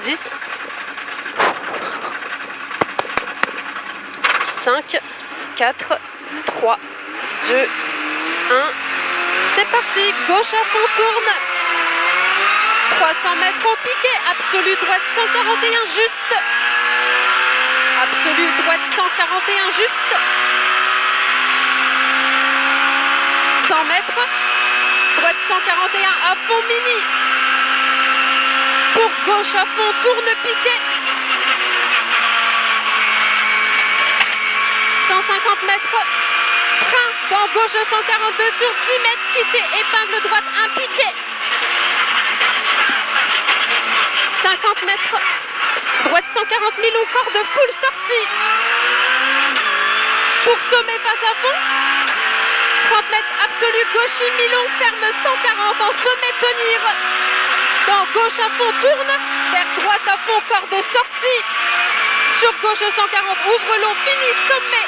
10, 5, 4, 3, 2, 1. C'est parti, gauche à fond, tourne. 300 mètres au piqué, absolue droite 141 juste. Absolue droite 141 juste. 100 mètres, droite 141 à fond mini. Pour gauche à fond, tourne piqué. 150 mètres, frein dans gauche 142 sur 10 mètres, quitter, épingle droite, un piqué. 50 mètres, droite 140 milons, corde full sortie. Pour sommet face à fond. 30 mètres, absolu, gauche, milon, ferme 140 en sommet, tenir. Dans gauche à fond, tourne. Vers droite à fond, corde sortie. Sur gauche 140, ouvre long, fini, sommet.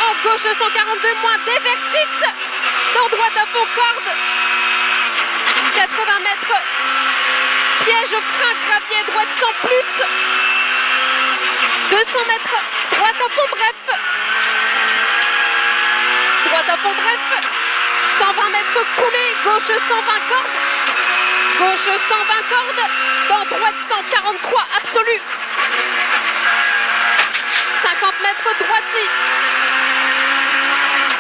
En gauche 142 moins, dévertite. Dans droite à fond, corde. 80 mètres. Piège, frein, gravier, droite 100 plus. 200 mètres. Droite à fond, bref. Droite à fond, bref. 120 mètres coulé. Gauche 120 cordes. Gauche 120 cordes. Dans droite 143, absolu. 50 mètres droiti.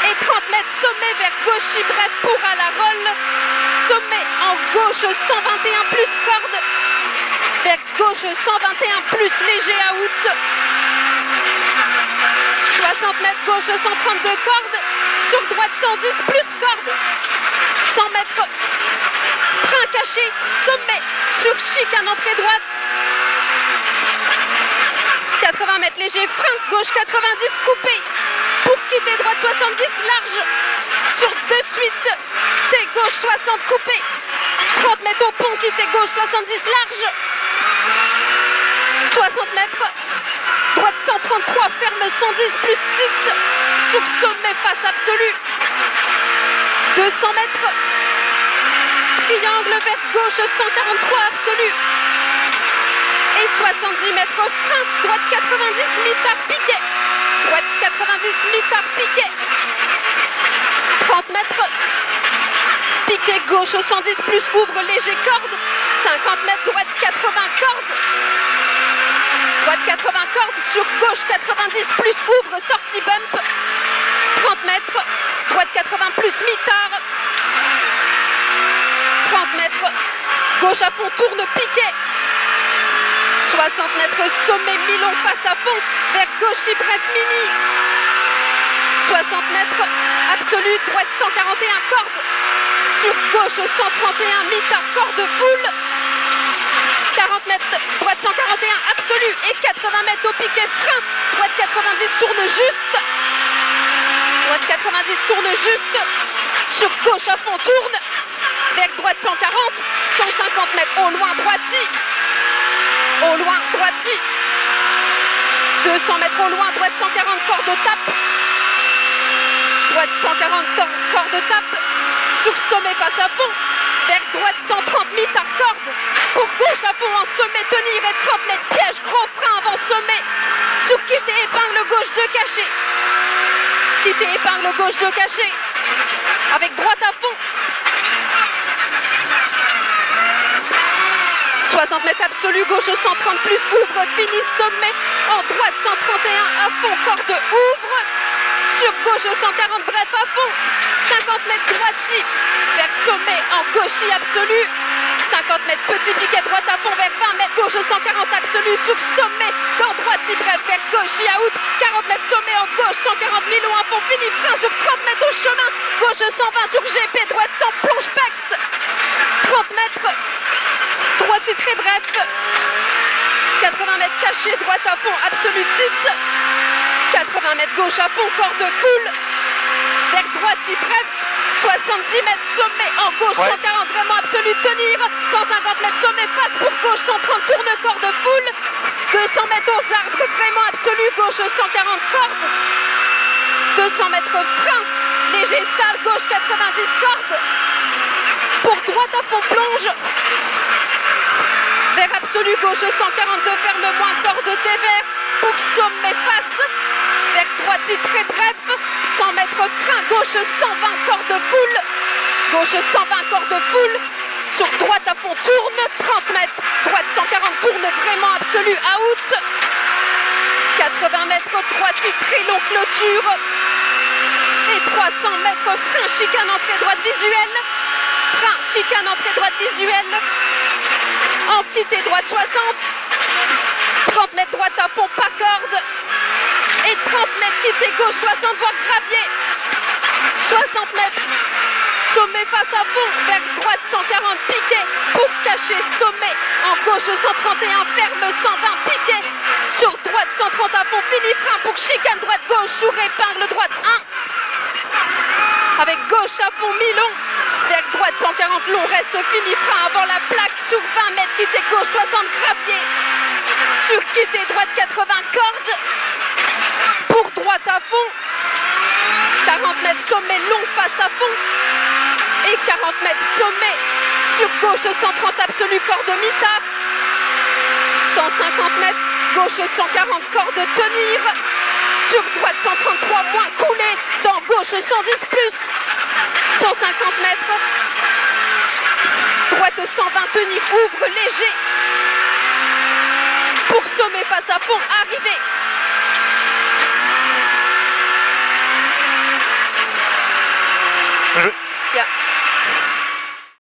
Et 30 mètres sommet vers gauche, bref pour à la roll. Sommet en gauche 121 plus corde. Vers gauche 121 plus léger à out. 60 mètres gauche 132 cordes. Sur droite 110 plus corde. 100 mètres. Frein caché. Sommet. Sur chic à entrée droite. 80 mètres léger. Frein gauche 90 coupé. Pour quitter droite 70 large. Sur de suite. T gauche 60 coupé. 30 mètres au pont. Quitter gauche 70 large. 60 mètres. Droite 133. Ferme 110 plus petite. Sur sommet face absolu. 200 mètres. Triangle vers gauche 143 absolu. Et 70 mètres frein. Droite 90 mitard piqué. Droite 90 mitard piqué. 30 mètres. Piqué gauche 110 plus ouvre léger corde. 50 mètres droite 80 corde. Droite 80 corde. Sur gauche 90 plus ouvre sortie bump. 30 mètres. Droite 80 plus mitard. 30 mètres. Gauche à fond tourne piqué. 60 mètres sommet milon face à fond. Vers gauche bref mini. 60 mètres. Absolu droite 141 corde. Sur gauche 131 mitard corde full. 40 mètres droite 141 absolu. Et 80 mètres au piqué frein. Droite 90 tourne juste. Droite 90 tourne juste. Sur gauche à fond tourne. Vers droite 140. 150 mètres au loin droiti. Au loin droiti. 200 mètres au loin droite 140 corde tape. Droite 140 corde tape. Sur sommet face à fond. Vers droite 130 mitard corde. Pour gauche à fond en sommet tenir et 30 mètres piège gros frein avant sommet. Sur quitter épingle gauche de cachet. Quitter épingle gauche de cachet. Avec droite à fond. 60 mètres absolu, gauche 130 plus, ouvre, fini, sommet, en droite 131 à fond, corde ouvre, sur gauche 140 bref à fond, 50 mètres droiti, vers sommet en gauchis absolu, 50 mètres petit piquet droite à fond vers 20 mètres, gauche 140 absolu, sur sommet, dans droiti bref vers gauchis à out, 40 mètres sommet en gauche, 140 milons à fond, fini, frein sur 30 mètres au chemin, gauche 120 sur GP, droite 100 plonge pex, 30 mètres, droiti très bref, 80 mètres caché, droite à fond, absolu titre, 80 mètres gauche à fond, corde full, vers droiti bref, 70 mètres sommet en gauche, 140 vraiment absolu tenir, 150 mètres sommet face pour gauche, 130 tourne corde full, 200 mètres aux arbres vraiment absolu, gauche 140 corde, 200 mètres frein, léger sale, gauche 90 corde, pour droite à fond plonge, vers absolu, gauche 142, ferme moins, corde dévers pour sommet face, vers droite très bref, 100 mètres frein, gauche 120, corde full, gauche 120, corde full, sur droite à fond, tourne, 30 mètres, droite 140, tourne vraiment absolu, out, 80 mètres, droite très long, clôture, et 300 mètres, frein, chicane, entrée droite visuelle, frein, chicane, entrée droite visuelle, en quitte droite 60, 30 mètres droite à fond, pas corde, et 30 mètres quitte gauche 60, voire gravier, 60 mètres, sommet face à fond, vers droite 140, piqué, pour cacher sommet, en gauche 131, ferme 120, piqué, sur droite 130 à fond, fini frein pour chicane, droite gauche, sur épingle droite 1, avec gauche à fond, mi-long, vers droite 140 long, reste fini frein avant la plaque, sur 20 mètres, quitte gauche 60, gravier, sur quitte droite 80, corde, pour droite à fond, 40 mètres sommet long face à fond, et 40 mètres sommet, sur gauche 130 absolu, corde mitard, 150 mètres, gauche 140, corde tenir, sur droite 133 moins coulé, dans gauche 110 plus, 150 mètres, droite 120 tenir, ouvre léger, pour sommet face à fond, arrivé,